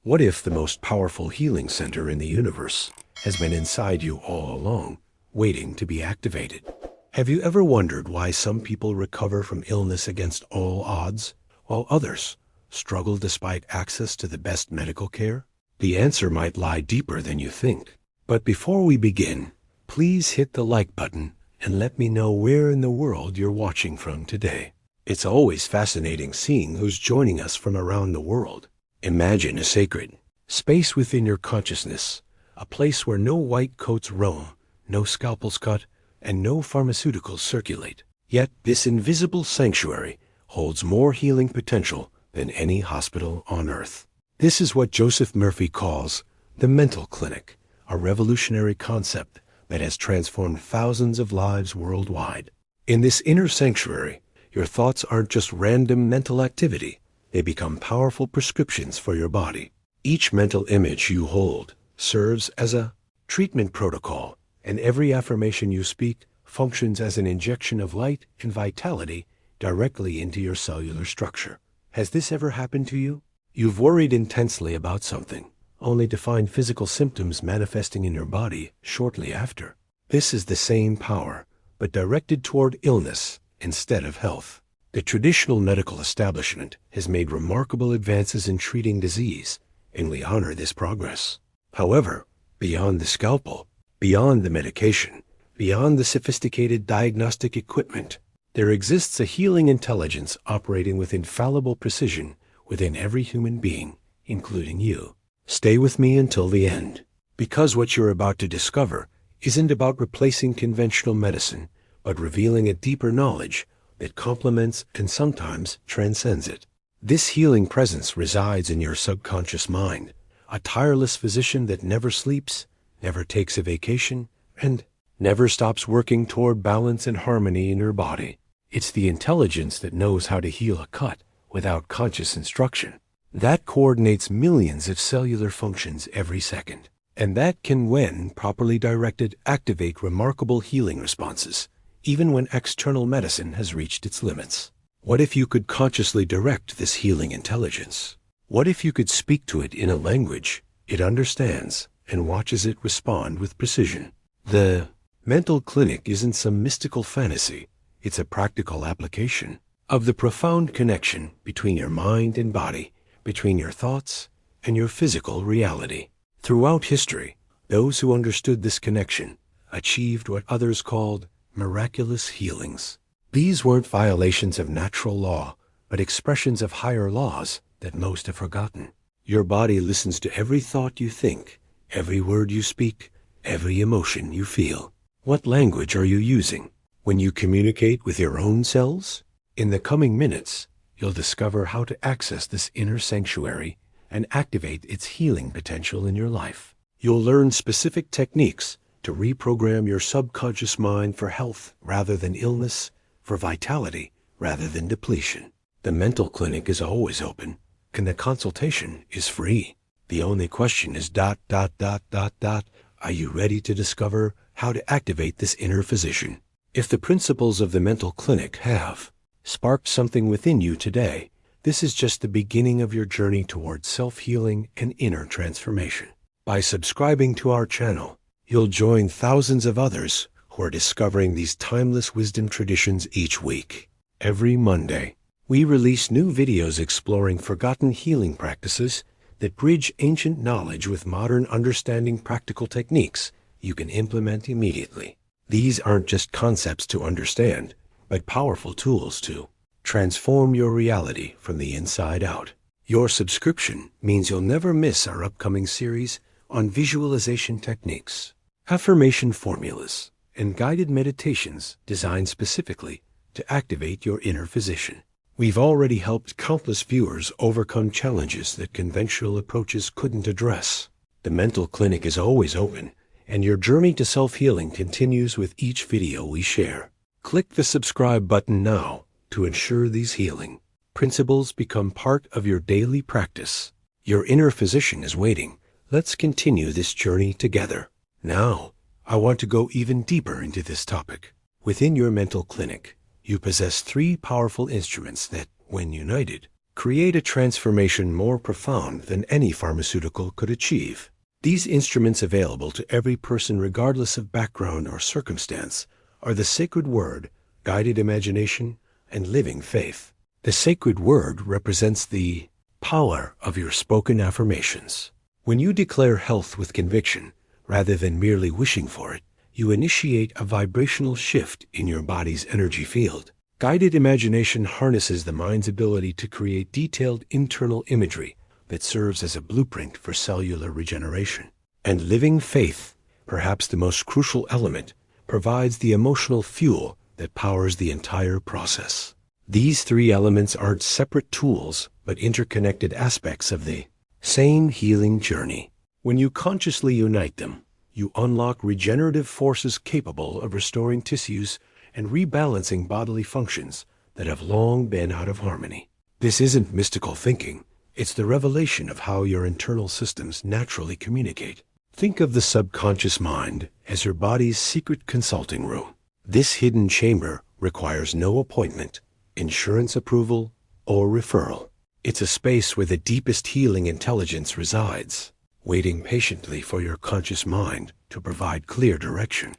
What if the most powerful healing center in the universe has been inside you all along, waiting to be activated? Have you ever wondered why some people recover from illness against all odds, while others struggle despite access to the best medical care? The answer might lie deeper than you think. But before we begin, please hit the like button and let me know where in the world you're watching from today. It's always fascinating seeing who's joining us from around the world. Imagine a sacred space within your consciousness, a place where no white coats roam, no scalpels cut, and no pharmaceuticals circulate. Yet this invisible sanctuary holds more healing potential than any hospital on earth. This is what Joseph Murphy calls the mental clinic, a revolutionary concept that has transformed thousands of lives worldwide. In this inner sanctuary, your thoughts aren't just random mental activity. They become powerful prescriptions for your body. Each mental image you hold serves as a treatment protocol, and every affirmation you speak functions as an injection of light and vitality directly into your cellular structure. Has this ever happened to you? You've worried intensely about something, only to find physical symptoms manifesting in your body shortly after. This is the same power, but directed toward illness instead of health. The traditional medical establishment has made remarkable advances in treating disease, and we honor this progress. However, beyond the scalpel, beyond the medication, beyond the sophisticated diagnostic equipment, there exists a healing intelligence operating with infallible precision within every human being, including you. Stay with me until the end, because what you're about to discover isn't about replacing conventional medicine, but revealing a deeper knowledge that complements and sometimes transcends it. This healing presence resides in your subconscious mind, a tireless physician that never sleeps, never takes a vacation, and never stops working toward balance and harmony in your body. It's the intelligence that knows how to heal a cut without conscious instruction, that coordinates millions of cellular functions every second, and that can, when properly directed, activate remarkable healing responses, even when external medicine has reached its limits. What if you could consciously direct this healing intelligence? What if you could speak to it in a language it understands and watches it respond with precision? The mental clinic isn't some mystical fantasy. It's a practical application of the profound connection between your mind and body, between your thoughts and your physical reality. Throughout history, those who understood this connection achieved what others called miraculous healings. These weren't violations of natural law, but expressions of higher laws that most have forgotten. Your body listens to every thought you think, every word you speak, every emotion you feel. What language are you using when you communicate with your own cells? In the coming minutes, you'll discover how to access this inner sanctuary and activate its healing potential in your life. You'll learn specific techniques to reprogram your subconscious mind for health rather than illness, for vitality rather than depletion. The mental clinic is always open, and the consultation is free. The only question is ... Are you ready to discover how to activate this inner physician? If the principles of the mental clinic have sparked something within you today, this is just the beginning of your journey towards self-healing and inner transformation. By subscribing to our channel, you'll join thousands of others who are discovering these timeless wisdom traditions each week. Every Monday, we release new videos exploring forgotten healing practices that bridge ancient knowledge with modern understanding, practical techniques you can implement immediately. These aren't just concepts to understand, but powerful tools to transform your reality from the inside out. Your subscription means you'll never miss our upcoming series on visualization techniques, affirmation formulas, and guided meditations designed specifically to activate your inner physician. We've already helped countless viewers overcome challenges that conventional approaches couldn't address. The mental clinic is always open, and your journey to self-healing continues with each video we share. Click the subscribe button now to ensure these healing principles become part of your daily practice. Your inner physician is waiting. Let's continue this journey together. Now, I want to go even deeper into this topic. Within your mental clinic, you possess three powerful instruments that, when united, create a transformation more profound than any pharmaceutical could achieve. These instruments, available to every person regardless of background or circumstance, are the sacred word, guided imagination, and living faith. The sacred word represents the power of your spoken affirmations. When you declare health with conviction, rather than merely wishing for it, you initiate a vibrational shift in your body's energy field. Guided imagination harnesses the mind's ability to create detailed internal imagery that serves as a blueprint for cellular regeneration. And living faith, perhaps the most crucial element, provides the emotional fuel that powers the entire process. These three elements aren't separate tools, but interconnected aspects of the same healing journey. When you consciously unite them, you unlock regenerative forces capable of restoring tissues and rebalancing bodily functions that have long been out of harmony. This isn't mystical thinking. It's the revelation of how your internal systems naturally communicate. Think of the subconscious mind as your body's secret consulting room. This hidden chamber requires no appointment, insurance approval, or referral. It's a space where the deepest healing intelligence resides, waiting patiently for your conscious mind to provide clear direction.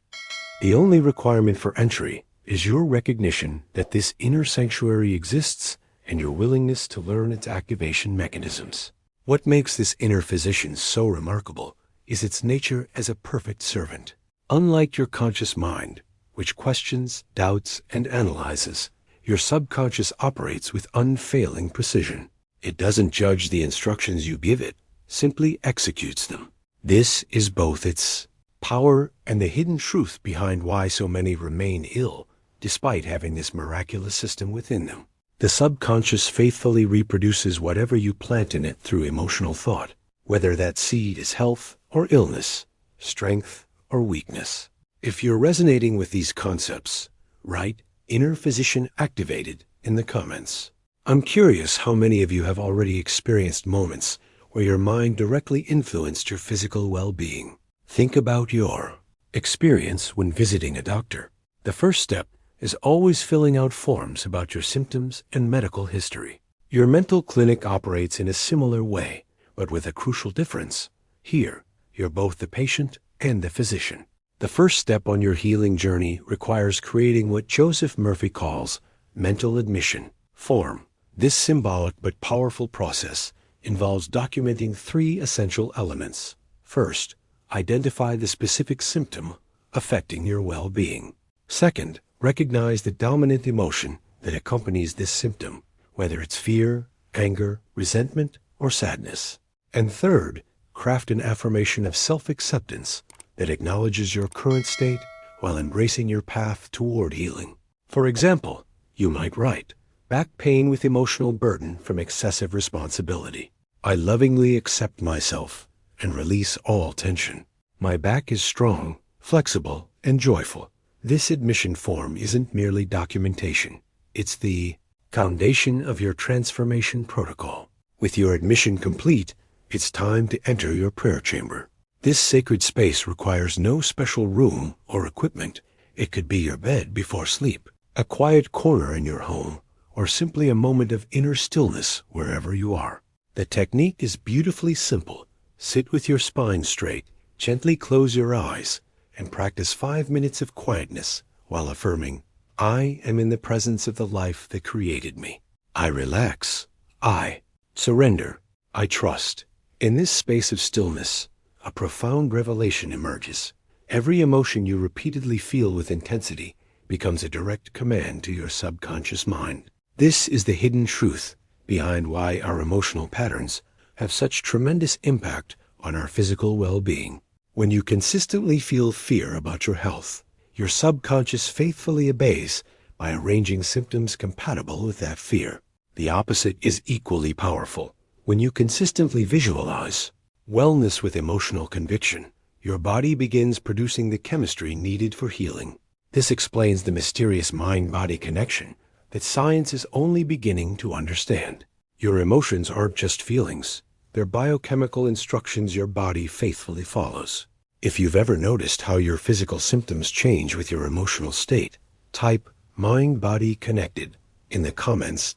The only requirement for entry is your recognition that this inner sanctuary exists and your willingness to learn its activation mechanisms. What makes this inner physician so remarkable is its nature as a perfect servant. Unlike your conscious mind, which questions, doubts, and analyzes, your subconscious operates with unfailing precision. It doesn't judge the instructions you give it, simply executes them. This is both its power and the hidden truth behind why so many remain ill, despite having this miraculous system within them. The subconscious faithfully reproduces whatever you plant in it through emotional thought, whether that seed is health or illness, strength or weakness. If you're resonating with these concepts, write "inner physician activated" in the comments. I'm curious how many of you have already experienced moments where your mind directly influenced your physical well-being. Think about your experience when visiting a doctor. The first step is always filling out forms about your symptoms and medical history. Your mental clinic operates in a similar way, but with a crucial difference. Here, you're both the patient and the physician. The first step on your healing journey requires creating what Joseph Murphy calls mental admission form. This symbolic but powerful process involves documenting three essential elements. First, identify the specific symptom affecting your well-being. Second, recognize the dominant emotion that accompanies this symptom, whether it's fear, anger, resentment, or sadness. And third, craft an affirmation of self-acceptance that acknowledges your current state while embracing your path toward healing. For example, you might write, "Back pain with emotional burden from excessive responsibility. I lovingly accept myself and release all tension. My back is strong, flexible, and joyful." This admission form isn't merely documentation. It's the foundation of your transformation protocol. With your admission complete, it's time to enter your prayer chamber. This sacred space requires no special room or equipment. It could be your bed before sleep, a quiet corner in your home, or simply a moment of inner stillness wherever you are. The technique is beautifully simple. Sit with your spine straight, gently close your eyes, and practice 5 minutes of quietness while affirming, "I am in the presence of the life that created me. I relax. I surrender. I trust." In this space of stillness, a profound revelation emerges. Every emotion you repeatedly feel with intensity becomes a direct command to your subconscious mind. This is the hidden truth behind why our emotional patterns have such tremendous impact on our physical well-being. When you consistently feel fear about your health, your subconscious faithfully obeys by arranging symptoms compatible with that fear. The opposite is equally powerful. When you consistently visualize wellness with emotional conviction, your body begins producing the chemistry needed for healing. This explains the mysterious mind-body connection that science is only beginning to understand. Your emotions aren't just feelings. They're biochemical instructions your body faithfully follows. If you've ever noticed how your physical symptoms change with your emotional state, type "mind-body connected" in the comments.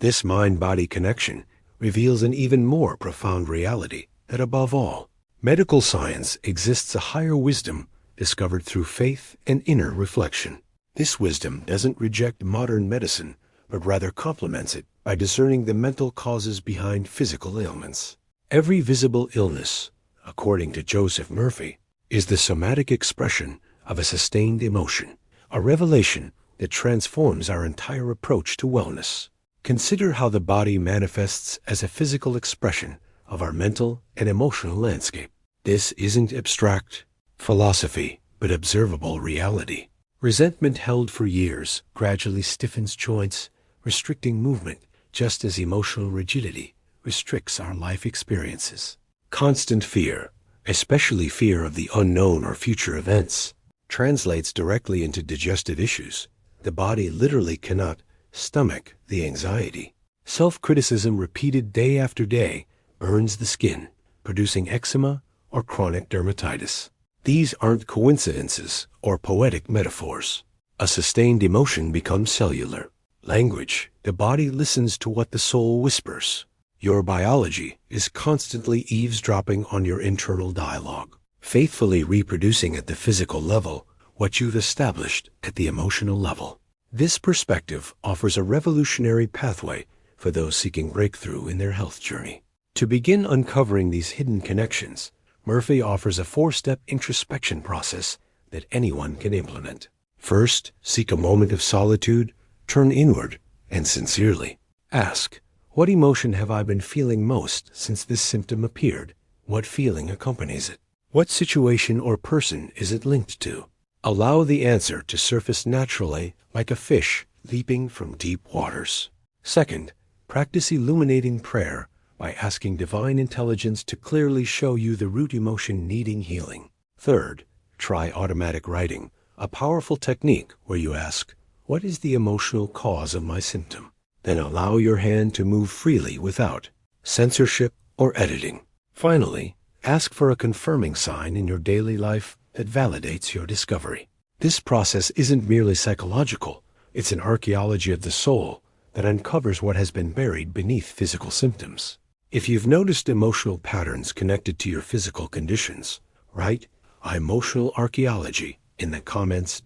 This mind-body connection reveals an even more profound reality that above all, medical science exists a higher wisdom discovered through faith and inner reflection. This wisdom doesn't reject modern medicine, but rather complements it by discerning the mental causes behind physical ailments. Every visible illness, according to Joseph Murphy, is the somatic expression of a sustained emotion, a revelation that transforms our entire approach to wellness. Consider how the body manifests as a physical expression of our mental and emotional landscape. This isn't abstract philosophy, but observable reality. Resentment held for years gradually stiffens joints, restricting movement, just as emotional rigidity restricts our life experiences. Constant fear, especially fear of the unknown or future events, translates directly into digestive issues. The body literally cannot stomach the anxiety. Self-criticism repeated day after day burns the skin, producing eczema or chronic dermatitis. These aren't coincidences or poetic metaphors. A sustained emotion becomes cellular. Language, the body listens to what the soul whispers. Your biology is constantly eavesdropping on your internal dialogue, faithfully reproducing at the physical level what you've established at the emotional level. This perspective offers a revolutionary pathway for those seeking breakthrough in their health journey. To begin uncovering these hidden connections, Murphy offers a 4-step introspection process that anyone can implement. First, seek a moment of solitude, turn inward, and sincerely ask, what emotion have I been feeling most since this symptom appeared? What feeling accompanies it? What situation or person is it linked to? Allow the answer to surface naturally like a fish leaping from deep waters. Second, practice illuminating prayer by asking divine intelligence to clearly show you the root emotion needing healing. Third, try automatic writing, a powerful technique where you ask, what is the emotional cause of my symptom? Then allow your hand to move freely without censorship or editing. Finally, ask for a confirming sign in your daily life that validates your discovery. This process isn't merely psychological, it's an archaeology of the soul that uncovers what has been buried beneath physical symptoms. If you've noticed emotional patterns connected to your physical conditions, write emotional archaeology in the comments.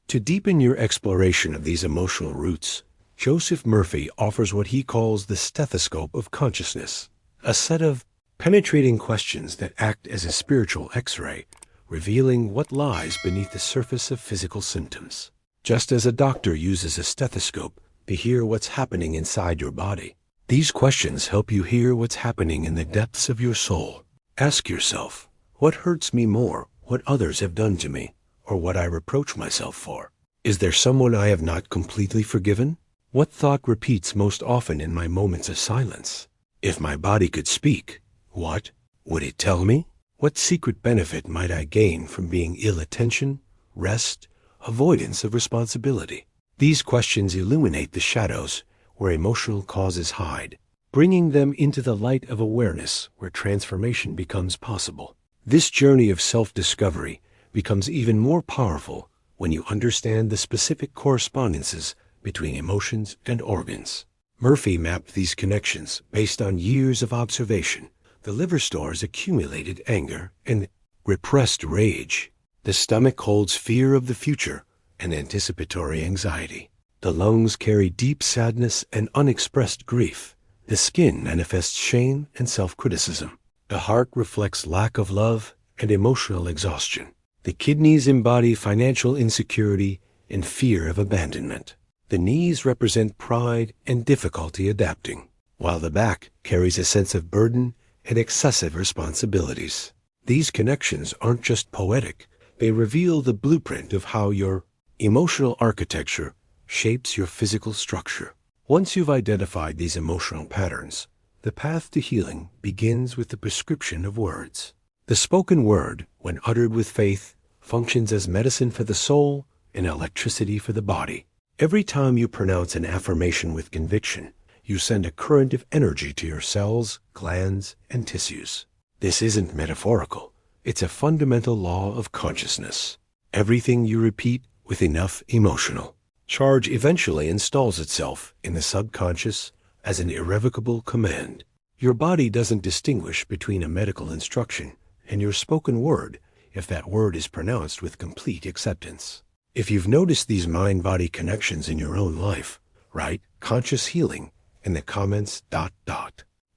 To deepen your exploration of these emotional roots, Joseph Murphy offers what he calls the stethoscope of consciousness, a set of penetrating questions that act as a spiritual X-ray, revealing what lies beneath the surface of physical symptoms. Just as a doctor uses a stethoscope to hear what's happening inside your body, these questions help you hear what's happening in the depths of your soul. Ask yourself, what hurts me more, what others have done to me, or what I reproach myself for? Is there someone I have not completely forgiven? What thought repeats most often in my moments of silence? If my body could speak, what would it tell me? What secret benefit might I gain from being ill-attention, rest, avoidance of responsibility? These questions illuminate the shadows where emotional causes hide, bringing them into the light of awareness where transformation becomes possible. This journey of self-discovery becomes even more powerful when you understand the specific correspondences between emotions and organs. Murphy mapped these connections based on years of observation. The liver stores accumulated anger and repressed rage. The stomach holds fear of the future and anticipatory anxiety. The lungs carry deep sadness and unexpressed grief. The skin manifests shame and self-criticism. The heart reflects lack of love and emotional exhaustion. The kidneys embody financial insecurity and fear of abandonment. The knees represent pride and difficulty adapting, while the back carries a sense of burden and excessive responsibilities. These connections aren't just poetic, they reveal the blueprint of how your emotional architecture shapes your physical structure. Once you've identified these emotional patterns, the path to healing begins with the prescription of words. The spoken word, when uttered with faith, functions as medicine for the soul and electricity for the body. Every time you pronounce an affirmation with conviction, you send a current of energy to your cells, glands, and tissues. This isn't metaphorical. It's a fundamental law of consciousness. Everything you repeat with enough emotional Charge eventually installs itself in the subconscious as an irrevocable command. Your body doesn't distinguish between a medical instruction and your spoken word if that word is pronounced with complete acceptance. If you've noticed these mind-body connections in your own life, write conscious healing in the comments ...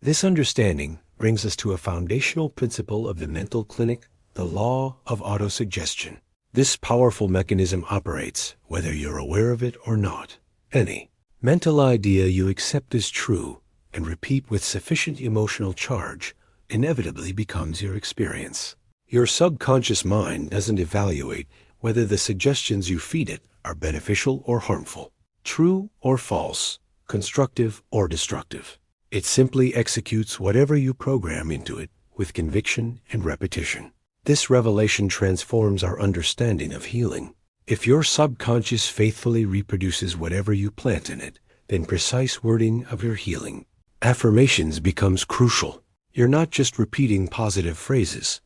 This understanding brings us to a foundational principle of the mental clinic, the law of autosuggestion. This powerful mechanism operates whether you're aware of it or not. Any mental idea you accept as true and repeat with sufficient emotional charge inevitably becomes your experience. Your subconscious mind doesn't evaluate whether the suggestions you feed it are beneficial or harmful, true or false, constructive or destructive. It simply executes whatever you program into it with conviction and repetition. This revelation transforms our understanding of healing. If your subconscious faithfully reproduces whatever you plant in it, then precise wording of your healing affirmations becomes crucial. You're not just repeating positive phrases.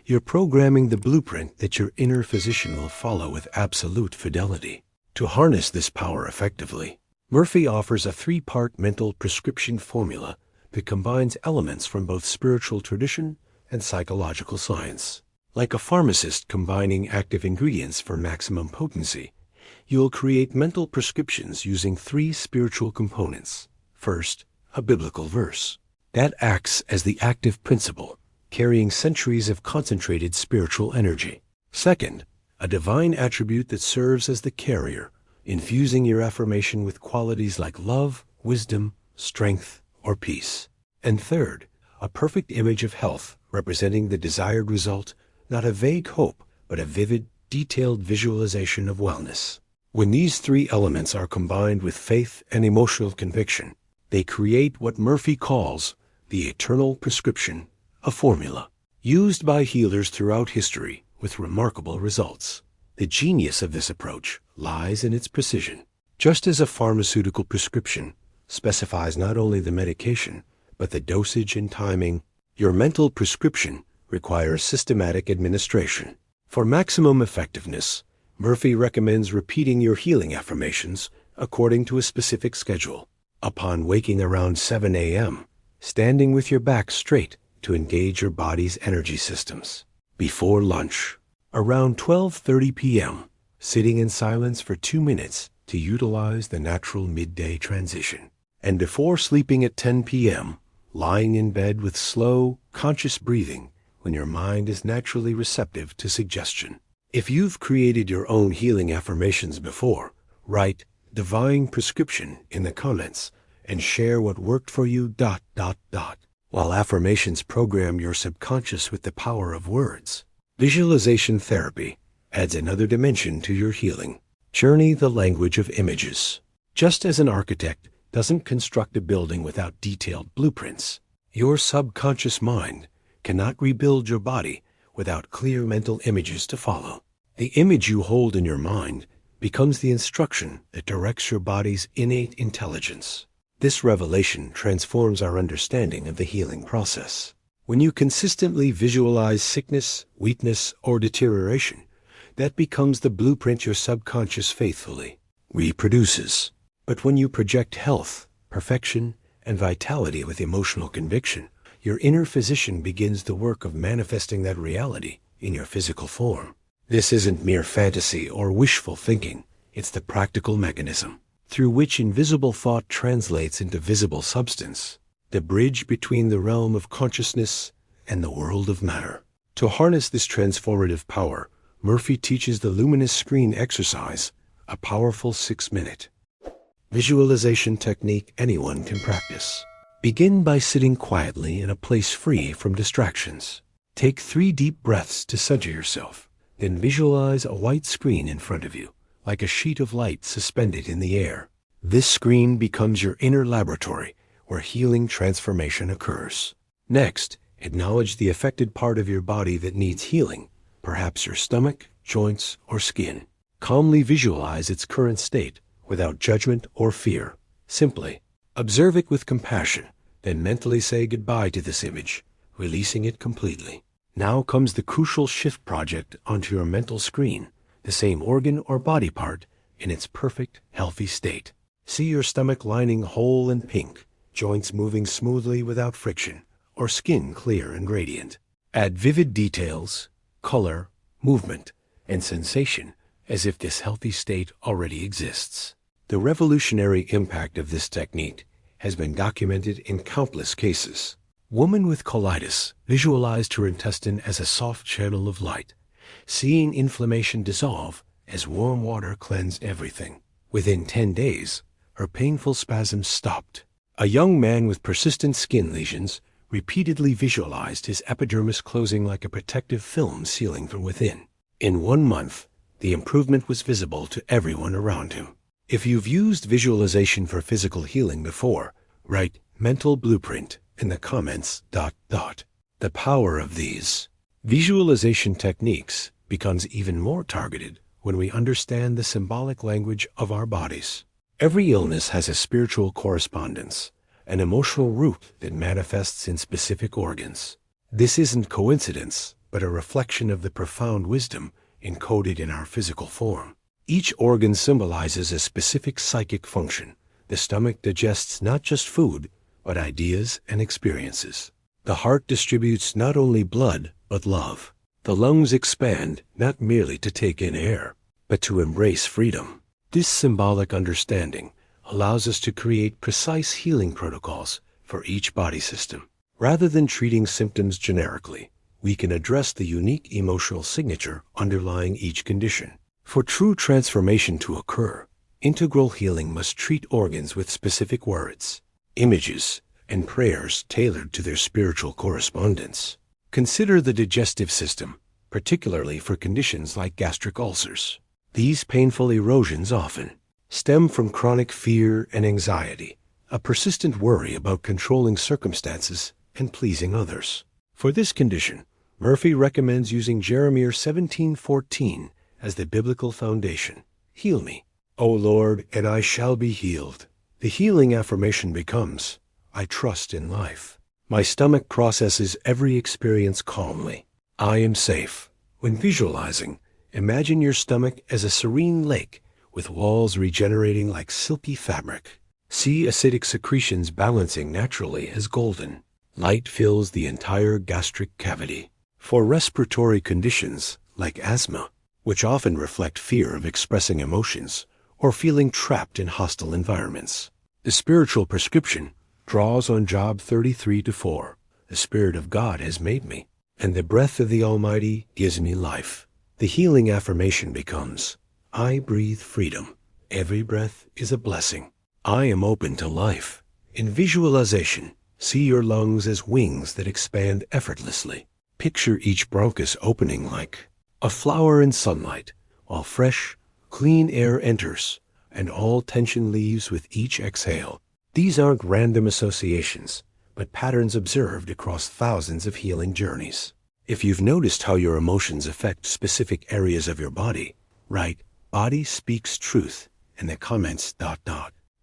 You're programming the blueprint that your inner physician will follow with absolute fidelity. To harness this power effectively, Murphy offers a 3-part mental prescription formula that combines elements from both spiritual tradition and psychological science. Like a pharmacist combining active ingredients for maximum potency, you'll create mental prescriptions using 3 spiritual components. First, a biblical verse. That acts as the active principle, carrying centuries of concentrated spiritual energy. Second, a divine attribute that serves as the carrier, infusing your affirmation with qualities like love, wisdom, strength, or peace. And third, a perfect image of health, representing the desired result, not a vague hope, but a vivid, detailed visualization of wellness. When these 3 elements are combined with faith and emotional conviction, they create what Murphy calls the eternal prescription, a formula used by healers throughout history with remarkable results. The genius of this approach lies in its precision. Just as a pharmaceutical prescription specifies not only the medication, but the dosage and timing, your mental prescription requires systematic administration. For maximum effectiveness, Murphy recommends repeating your healing affirmations according to a specific schedule. Upon waking around 7 a.m., standing with your back straight to engage your body's energy systems. Before lunch, around 12:30 p.m., sitting in silence for 2 minutes to utilize the natural midday transition. And before sleeping at 10 p.m., lying in bed with slow, conscious breathing when your mind is naturally receptive to suggestion. If you've created your own healing affirmations before, write divine prescription in the comments and share what worked for you ... While affirmations program your subconscious with the power of words, visualization therapy adds another dimension to your healing. Journey the language of images. Just as an architect doesn't construct a building without detailed blueprints, your subconscious mind cannot rebuild your body without clear mental images to follow. The image you hold in your mind becomes the instruction that directs your body's innate intelligence. This revelation transforms our understanding of the healing process. When you consistently visualize sickness, weakness, or deterioration, that becomes the blueprint your subconscious faithfully reproduces. But when you project health, perfection, and vitality with emotional conviction, your inner physician begins the work of manifesting that reality in your physical form. This isn't mere fantasy or wishful thinking. It's the practical mechanism through which invisible thought translates into visible substance, the bridge between the realm of consciousness and the world of matter. To harness this transformative power, Murphy teaches the luminous screen exercise, a powerful 6-minute visualization technique anyone can practice. Begin by sitting quietly in a place free from distractions. Take 3 deep breaths to center yourself. Then visualize a white screen in front of you, like a sheet of light suspended in the air. This screen becomes your inner laboratory where healing transformation occurs. Next, acknowledge the affected part of your body that needs healing, perhaps your stomach, joints, or skin. Calmly visualize its current state without judgment or fear. Simply observe it with compassion, then mentally say goodbye to this image, releasing it completely. Now comes the crucial shift project onto your mental screen. The same organ or body part in its perfect, healthy state. See your stomach lining whole and pink, joints moving smoothly without friction, or skin clear and radiant. Add vivid details, color, movement, and sensation as if this healthy state already exists. The revolutionary impact of this technique has been documented in countless cases. Woman with colitis visualized her intestine as a soft channel of light, seeing inflammation dissolve as warm water cleansed everything. Within 10 days, her painful spasms stopped. A young man with persistent skin lesions repeatedly visualized his epidermis closing like a protective film sealing from within. In 1 month, the improvement was visible to everyone around him. If you've used visualization for physical healing before, write mental blueprint in the comments. The power of these visualization techniques becomes even more targeted when we understand the symbolic language of our bodies. Every illness has a spiritual correspondence, an emotional root that manifests in specific organs. This isn't coincidence, but a reflection of the profound wisdom encoded in our physical form. Each organ symbolizes a specific psychic function. The stomach digests not just food, but ideas and experiences. The heart distributes not only blood, but love. The lungs expand not merely to take in air, but to embrace freedom. This symbolic understanding allows us to create precise healing protocols for each body system. Rather than treating symptoms generically, we can address the unique emotional signature underlying each condition. For true transformation to occur, integral healing must treat organs with specific words, images, and prayers tailored to their spiritual correspondence. Consider the digestive system, particularly for conditions like gastric ulcers. These painful erosions often stem from chronic fear and anxiety, a persistent worry about controlling circumstances and pleasing others. For this condition, Murphy recommends using Jeremiah 17:14 as the biblical foundation. Heal me, O Lord, and I shall be healed. The healing affirmation becomes, I trust in life. My stomach processes every experience calmly. I am safe. When visualizing, imagine your stomach as a serene lake with walls regenerating like silky fabric. See acidic secretions balancing naturally as golden. Light fills the entire gastric cavity. For respiratory conditions like asthma, which often reflect fear of expressing emotions or feeling trapped in hostile environments, the spiritual prescription draws on Job 33:4. The Spirit of God has made me, and the breath of the Almighty gives me life. The healing affirmation becomes, I breathe freedom. Every breath is a blessing. I am open to life. In visualization, see your lungs as wings that expand effortlessly. Picture each bronchus opening like a flower in sunlight, while fresh, clean air enters, and all tension leaves with each exhale. These aren't random associations, but patterns observed across thousands of healing journeys. If you've noticed how your emotions affect specific areas of your body, write, Body speaks truth in the comments.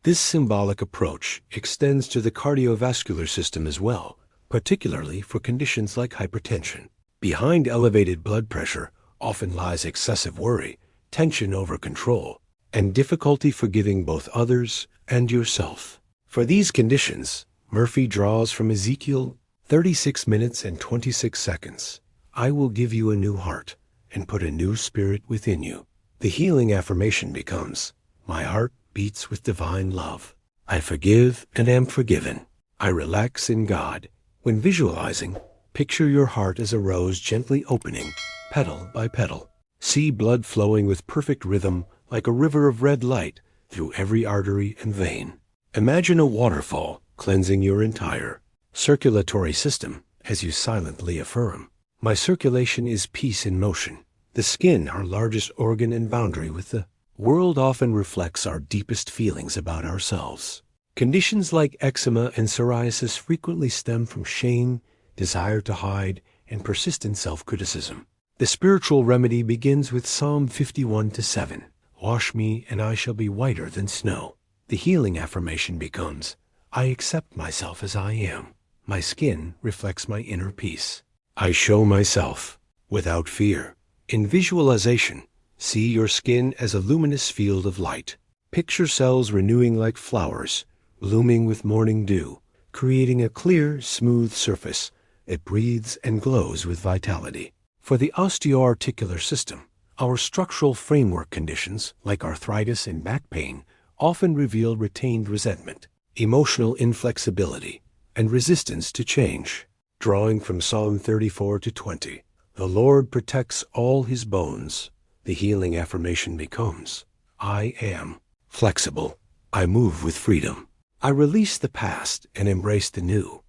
This symbolic approach extends to the cardiovascular system as well, particularly for conditions like hypertension. Behind elevated blood pressure often lies excessive worry, tension over control, and difficulty forgiving both others and yourself. For these conditions, Murphy draws from Ezekiel 36 minutes and 26 seconds. I will give you a new heart and put a new spirit within you. The healing affirmation becomes, my heart beats with divine love. I forgive and am forgiven. I relax in God. When visualizing, picture your heart as a rose gently opening, petal by petal. See blood flowing with perfect rhythm like a river of red light through every artery and vein. Imagine a waterfall cleansing your entire circulatory system as you silently affirm. My circulation is peace in motion. The skin, our largest organ and boundary with the world, often reflects our deepest feelings about ourselves. Conditions like eczema and psoriasis frequently stem from shame, desire to hide, and persistent self-criticism. The spiritual remedy begins with Psalm 51:7. Wash me, and I shall be whiter than snow. The healing affirmation becomes, I accept myself as I am. My skin reflects my inner peace. I show myself without fear. In visualization, See your skin as a luminous field of light. Picture cells renewing like flowers, blooming with morning dew, creating a clear, smooth surface. It breathes and glows with vitality. For the osteoarticular system, our structural framework conditions, like arthritis and back pain, often reveal retained resentment, emotional inflexibility, and resistance to change. Drawing from Psalm 34-20, the Lord protects all his bones. The healing affirmation becomes, I am flexible. I move with freedom. I release the past and embrace the new.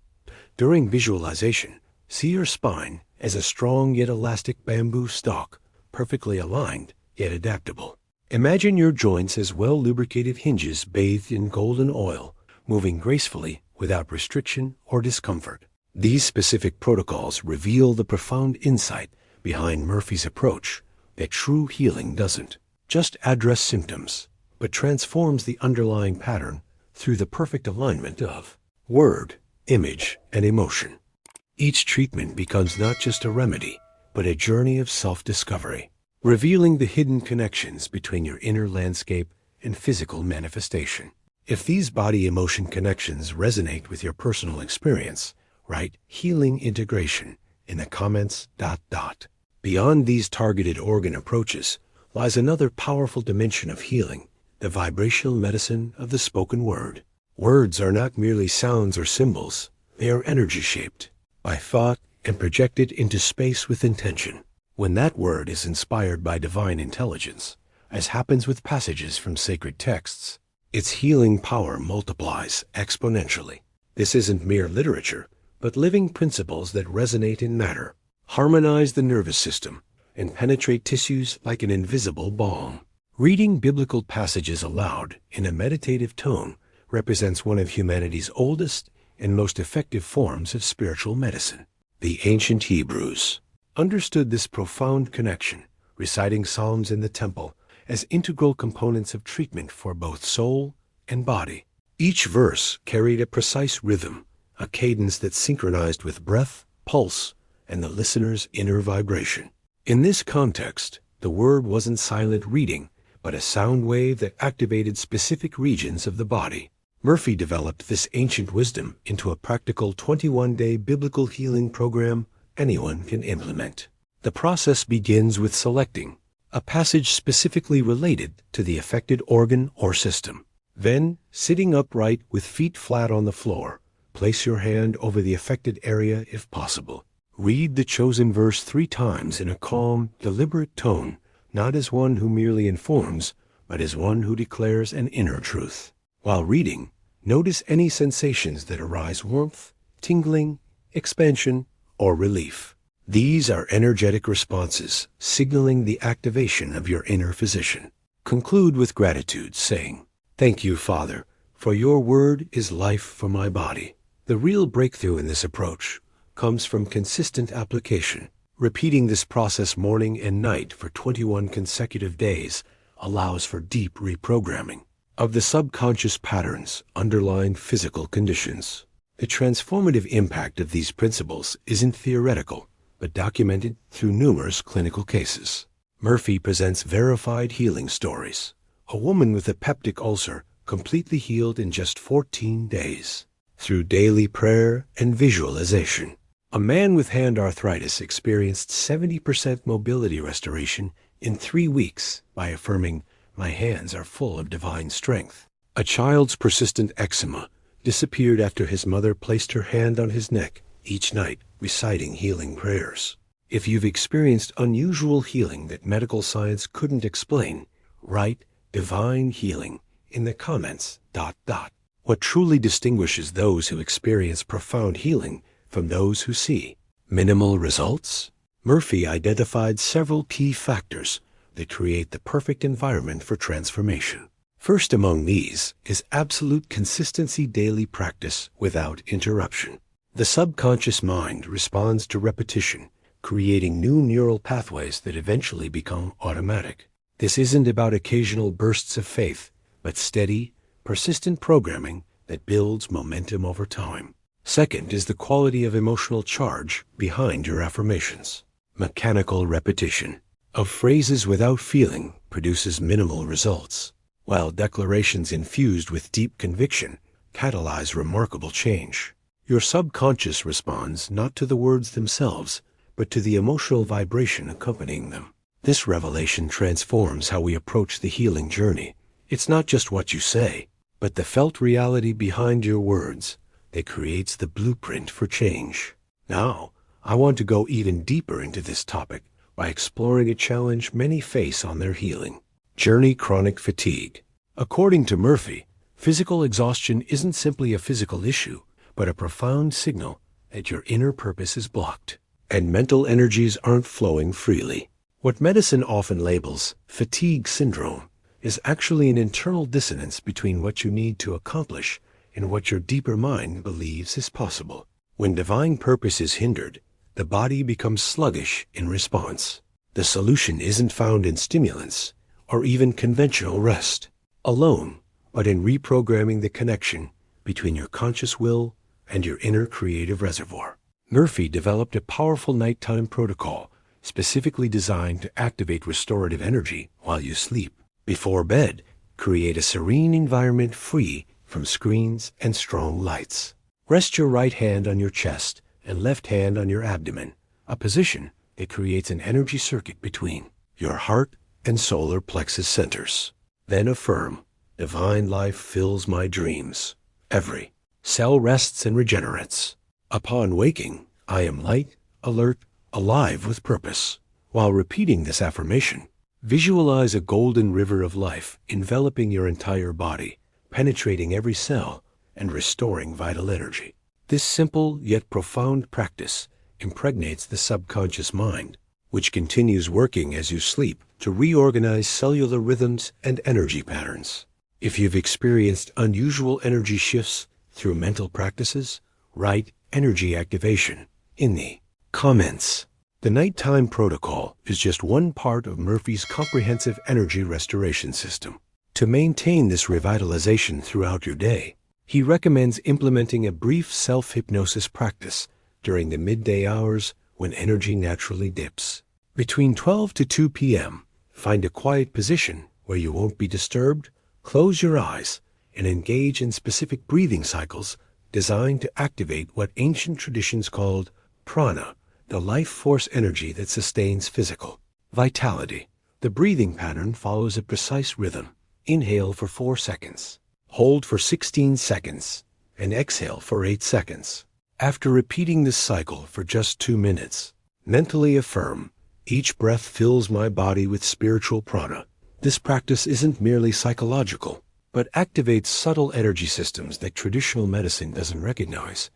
During visualization, see your spine as a strong yet elastic bamboo stalk, perfectly aligned yet adaptable. Imagine your joints as well-lubricated hinges bathed in golden oil, moving gracefully without restriction or discomfort. These specific protocols reveal the profound insight behind Murphy's approach that true healing doesn't just address symptoms, but transforms the underlying pattern through the perfect alignment of word, image, and emotion. Each treatment becomes not just a remedy, but a journey of self-discovery, revealing the hidden connections between your inner landscape and physical manifestation. If these body-emotion connections resonate with your personal experience, write healing integration in the comments. Beyond these targeted organ approaches lies another powerful dimension of healing, the vibrational medicine of the spoken word. Words are not merely sounds or symbols. They are energy-shaped by thought and projected into space with intention. When that word is inspired by divine intelligence, as happens with passages from sacred texts, its healing power multiplies exponentially. This isn't mere literature, but living principles that resonate in matter, harmonize the nervous system, and penetrate tissues like an invisible balm. Reading biblical passages aloud in a meditative tone represents one of humanity's oldest and most effective forms of spiritual medicine. The ancient Hebrews understood this profound connection, reciting psalms in the temple as integral components of treatment for both soul and body. Each verse carried a precise rhythm, a cadence that synchronized with breath, pulse, and the listener's inner vibration. In this context, the word wasn't silent reading, but a sound wave that activated specific regions of the body. Murphy developed this ancient wisdom into a practical 21-day biblical healing program anyone can implement. The process begins with selecting a passage specifically related to the affected organ or system. Then, sitting upright with feet flat on the floor, place your hand over the affected area if possible. Read the chosen verse 3 times in a calm, deliberate tone, not as one who merely informs, but as one who declares an inner truth. While reading, notice any sensations that arise: warmth, tingling, expansion, or relief. These are energetic responses, signaling the activation of your inner physician. Conclude with gratitude, saying, "Thank you, Father, for your word is life for my body." The real breakthrough in this approach comes from consistent application. Repeating this process morning and night for 21 consecutive days allows for deep reprogramming of the subconscious patterns underlying physical conditions. The transformative impact of these principles isn't theoretical, but documented through numerous clinical cases. Murphy presents verified healing stories. A woman with a peptic ulcer completely healed in just 14 days through daily prayer and visualization. A man with hand arthritis experienced 70% mobility restoration in 3 weeks by affirming, "My hands are full of divine strength." A child's persistent eczema disappeared after his mother placed her hand on his neck each night, reciting healing prayers. If you've experienced unusual healing that medical science couldn't explain, write divine healing in the comments. What truly distinguishes those who experience profound healing from those who see minimal results? Murphy identified several key factors that create the perfect environment for transformation. First among these is absolute consistency daily practice without interruption. The subconscious mind responds to repetition, creating new neural pathways that eventually become automatic. This isn't about occasional bursts of faith, but steady, persistent programming that builds momentum over time. Second is the quality of emotional charge behind your affirmations. Mechanical repetition. of phrases without feeling produces minimal results, while declarations infused with deep conviction catalyze remarkable change. Your subconscious responds not to the words themselves, but to the emotional vibration accompanying them. This revelation transforms how we approach the healing journey. It's not just what you say, but the felt reality behind your words that creates the blueprint for change. Now, I want to go even deeper into this topic by exploring a challenge many face on their healing journey: chronic fatigue. According to Murphy, physical exhaustion isn't simply a physical issue, but a profound signal that your inner purpose is blocked and mental energies aren't flowing freely. What medicine often labels fatigue syndrome is actually an internal dissonance between what you need to accomplish and what your deeper mind believes is possible. When divine purpose is hindered, the body becomes sluggish in response. The solution isn't found in stimulants or even conventional rest alone, but in reprogramming the connection between your conscious will and your inner creative reservoir. Murphy developed a powerful nighttime protocol specifically designed to activate restorative energy while you sleep. Before bed, create a serene environment free from screens and strong lights. Rest your right hand on your chest and left hand on your abdomen, a position that creates an energy circuit between your heart and solar plexus centers. Then affirm, divine life fills my dreams. Every cell rests and regenerates. Upon waking, I am light, alert, alive with purpose. While repeating this affirmation, visualize a golden river of life enveloping your entire body, penetrating every cell and restoring vital energy. This simple yet profound practice impregnates the subconscious mind, which continues working as you sleep to reorganize cellular rhythms and energy patterns. If you've experienced unusual energy shifts through mental practices, write energy activation in the comments. The nighttime protocol is just one part of Murphy's comprehensive energy restoration system. To maintain this revitalization throughout your day, he recommends implementing a brief self-hypnosis practice during the midday hours when energy naturally dips. Between 12 to 2 p.m., find a quiet position where you won't be disturbed, close your eyes, and engage in specific breathing cycles designed to activate what ancient traditions called prana, the life force energy that sustains physical vitality. The breathing pattern follows a precise rhythm. Inhale for 4 seconds, hold for 16 seconds, and exhale for 8 seconds. After repeating this cycle for just 2 minutes, mentally affirm, each breath fills my body with spiritual prana. This practice isn't merely psychological, but activates subtle energy systems that traditional medicine doesn't recognize,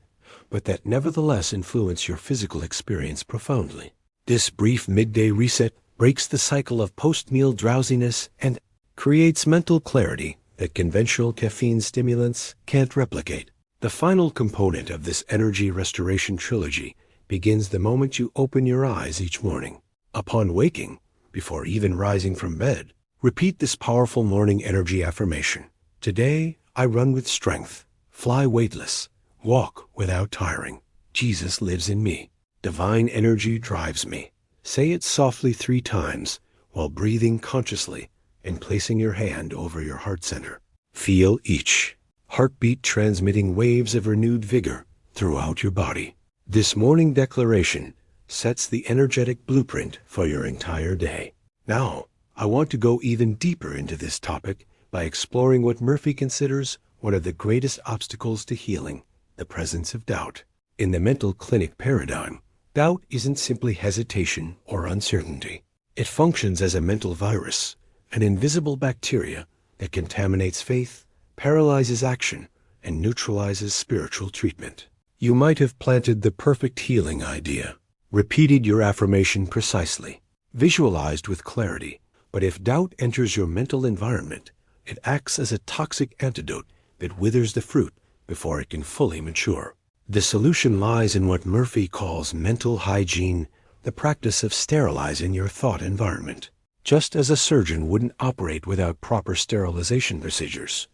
but that nevertheless influence your physical experience profoundly. This brief midday reset breaks the cycle of post-meal drowsiness and creates mental clarity that conventional caffeine stimulants can't replicate. The final component of this energy restoration trilogy begins the moment you open your eyes each morning. Upon waking, before even rising from bed, repeat this powerful morning energy affirmation. Today, I run with strength, fly weightless, walk without tiring. Jesus lives in me. Divine energy drives me. Say it softly 3 times while breathing consciously and placing your hand over your heart center. Feel each heartbeat transmitting waves of renewed vigor throughout your body. This morning declaration sets the energetic blueprint for your entire day. Now, I want to go even deeper into this topic by exploring what Murphy considers one of the greatest obstacles to healing, the presence of doubt. In the mental clinic paradigm, doubt isn't simply hesitation or uncertainty. It functions as a mental virus, an invisible bacteria that contaminates faith, paralyzes action, and neutralizes spiritual treatment. You might have planted the perfect healing idea, repeated your affirmation precisely, visualized with clarity, but if doubt enters your mental environment, it acts as a toxic antidote that withers the fruit before it can fully mature. The solution lies in what Murphy calls mental hygiene, the practice of sterilizing your thought environment. Just as a surgeon wouldn't operate without proper sterilization procedures,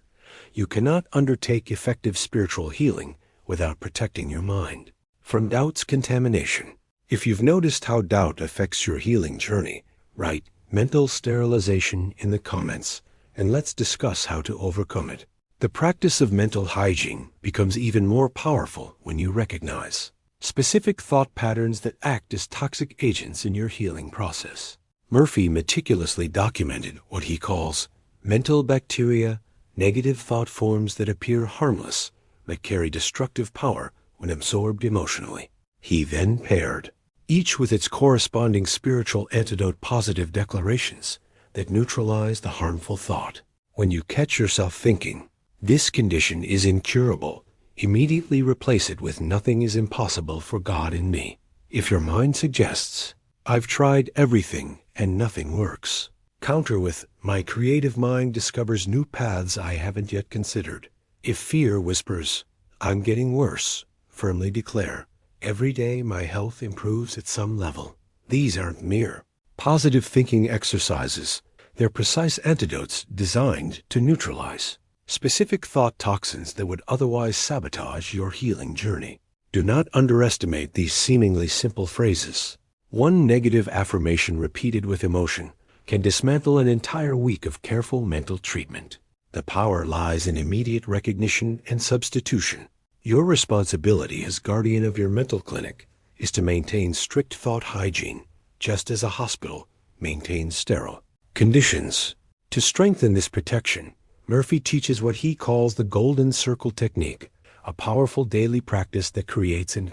you cannot undertake effective spiritual healing without protecting your mind from doubt's contamination. If you've noticed how doubt affects your healing journey, Write mental sterilization in the comments, and let's discuss how to overcome it. The practice of mental hygiene becomes even more powerful when you recognize specific thought patterns that act as toxic agents in your healing process. Murphy meticulously documented what he calls mental bacteria, negative thought forms that appear harmless but carry destructive power when absorbed emotionally. He then paired each with its corresponding spiritual antidote, positive declarations that neutralize the harmful thought. When you catch yourself thinking, "This condition is incurable," immediately replace it with "Nothing is impossible for God in me." If your mind suggests, "I've tried everything and nothing works," counter with, "My creative mind discovers new paths I haven't yet considered." If fear whispers, "I'm getting worse," firmly declare, "Every day my health improves at some level." These aren't mere positive thinking exercises. They're precise antidotes designed to neutralize specific thought toxins that would otherwise sabotage your healing journey. Do not underestimate these seemingly simple phrases. One negative affirmation repeated with emotion can dismantle an entire week of careful mental treatment. The power lies in immediate recognition and substitution. Your responsibility as guardian of your mental clinic is to maintain strict thought hygiene, just as a hospital maintains sterile conditions. To strengthen this protection, Murphy teaches what he calls the golden circle technique, a powerful daily practice that creates an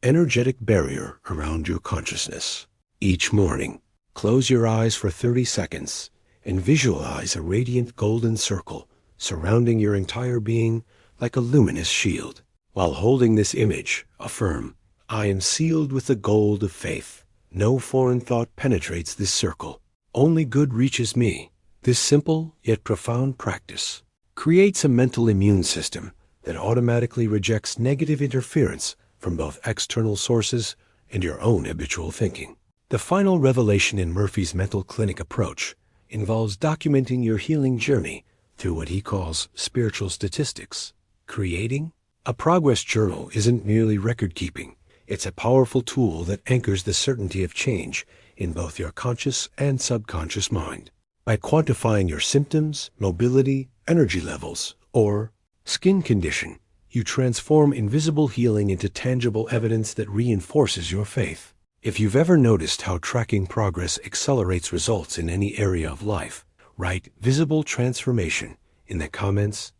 energetic barrier around your consciousness. Each morning, close your eyes for 30 seconds and visualize a radiant golden circle surrounding your entire being like a luminous shield. While holding this image, affirm, "I am sealed with the gold of faith. No foreign thought penetrates this circle. Only good reaches me." This simple yet profound practice creates a mental immune system that automatically rejects negative interference from both external sources and your own habitual thinking. The final revelation in Murphy's mental clinic approach involves documenting your healing journey through what he calls spiritual statistics. Creating a progress journal isn't merely record keeping. It's a powerful tool that anchors the certainty of change in both your conscious and subconscious mind. By quantifying your symptoms, mobility, energy levels, or skin condition, you transform invisible healing into tangible evidence that reinforces your faith. If you've ever noticed how tracking progress accelerates results in any area of life, write "visible transformation" in the comments.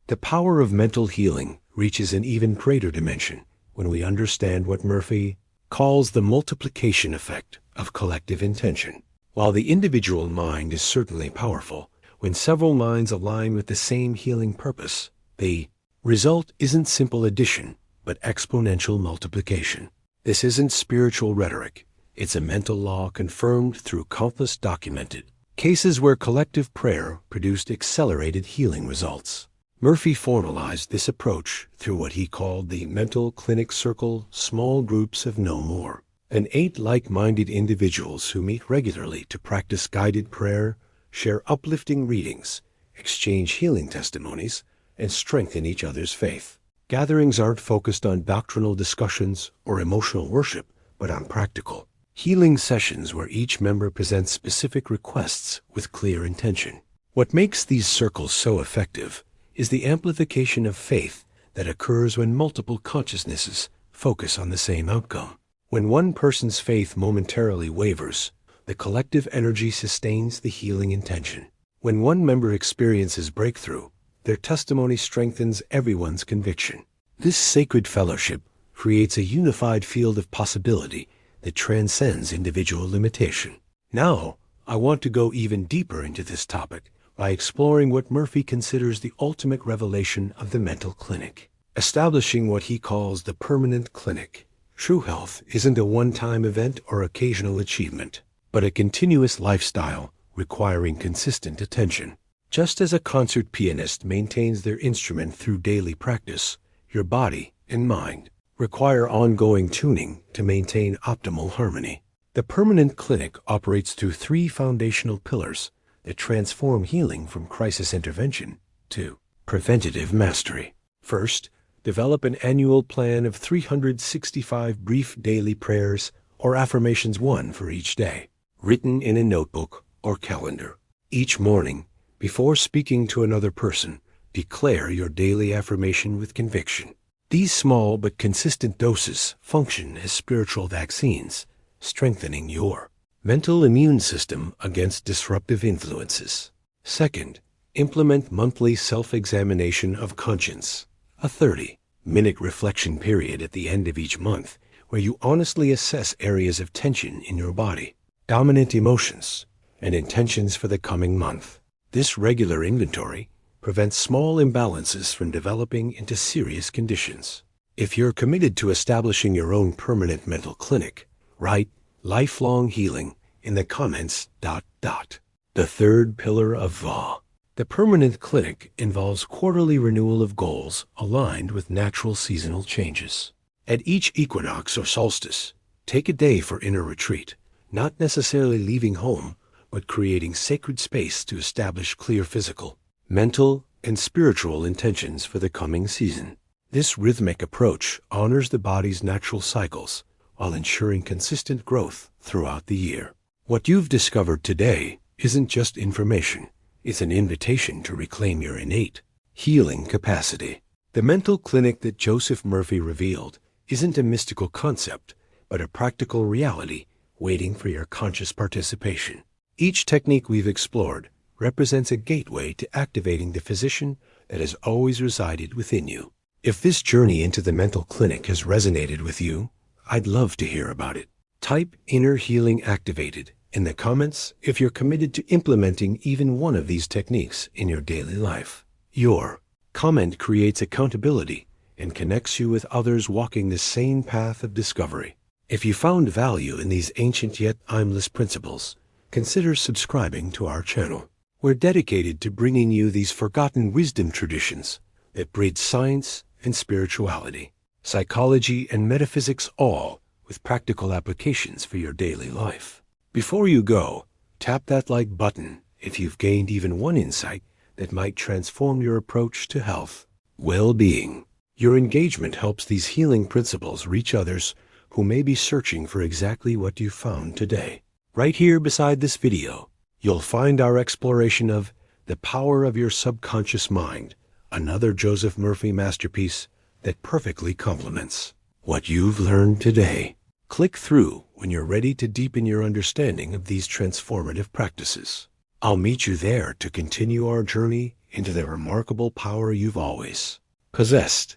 The power of mental healing reaches an even greater dimension when we understand what Murphy calls the multiplication effect of collective intention. While the individual mind is certainly powerful, when several minds align with the same healing purpose, the result isn't simple addition, but exponential multiplication. This isn't spiritual rhetoric. It's a mental law confirmed through countless documented cases where collective prayer produced accelerated healing results. Murphy formalized this approach through what he called the mental clinic circle, small groups of no more. 8 like-minded individuals who meet regularly to practice guided prayer, share uplifting readings, exchange healing testimonies, and strengthen each other's faith. Gatherings aren't focused on doctrinal discussions or emotional worship, but on practical healing sessions where each member presents specific requests with clear intention. What makes these circles so effective is the amplification of faith that occurs when multiple consciousnesses focus on the same outcome. When one person's faith momentarily wavers, the collective energy sustains the healing intention. When one member experiences breakthrough, their testimony strengthens everyone's conviction. This sacred fellowship creates a unified field of possibility that transcends individual limitation. Now, I want to go even deeper into this topic by exploring what Murphy considers the ultimate revelation of the mental clinic, establishing what he calls the permanent clinic. True health isn't a one-time event or occasional achievement, but a continuous lifestyle requiring consistent attention. Just as a concert pianist maintains their instrument through daily practice, your body and mind require ongoing tuning to maintain optimal harmony. The permanent clinic operates through 3 foundational pillars that transform healing from crisis intervention to preventative mastery. First, develop an annual plan of 365 brief daily prayers or affirmations, one for each day. written in a notebook or calendar. Each morning, before speaking to another person, declare your daily affirmation with conviction. These small but consistent doses function as spiritual vaccines, strengthening your mental immune system against disruptive influences. Second, implement monthly self-examination of conscience, a 30-minute reflection period at the end of each month where you honestly assess areas of tension in your body, dominant emotions, and intentions for the coming month. This regular inventory prevents small imbalances from developing into serious conditions. If you're committed to establishing your own permanent mental clinic, write lifelong healing in the comments. The third pillar of VA. The permanent clinic involves quarterly renewal of goals aligned with natural seasonal changes. At each equinox or solstice, take a day for inner retreat, not necessarily leaving home, but creating sacred space to establish clear physical, mental, and spiritual intentions for the coming season. This rhythmic approach honors the body's natural cycles while ensuring consistent growth throughout the year. What you've discovered today isn't just information. It's an invitation to reclaim your innate healing capacity. The mental clinic that Joseph Murphy revealed isn't a mystical concept, but a practical reality waiting for your conscious participation. Each technique we've explored represents a gateway to activating the physician that has always resided within you. If this journey into the mental clinic has resonated with you, I'd love to hear about it. Type Inner Healing Activated in the comments if you're committed to implementing even one of these techniques in your daily life. Your comment creates accountability and connects you with others walking the same path of discovery. If you found value in these ancient yet timeless principles, consider subscribing to our channel. We're dedicated to bringing you these forgotten wisdom traditions that bridge science and spirituality, psychology and metaphysics, all with practical applications for your daily life. Before you go, tap that like button if you've gained even one insight that might transform your approach to health, well-being. Your engagement helps these healing principles reach others who may be searching for exactly what you found today. Right here beside this video, you'll find our exploration of The Power of Your Subconscious Mind, another Joseph Murphy masterpiece that perfectly complements what you've learned today. Click through when you're ready to deepen your understanding of these transformative practices. I'll meet you there to continue our journey into the remarkable power you've always possessed.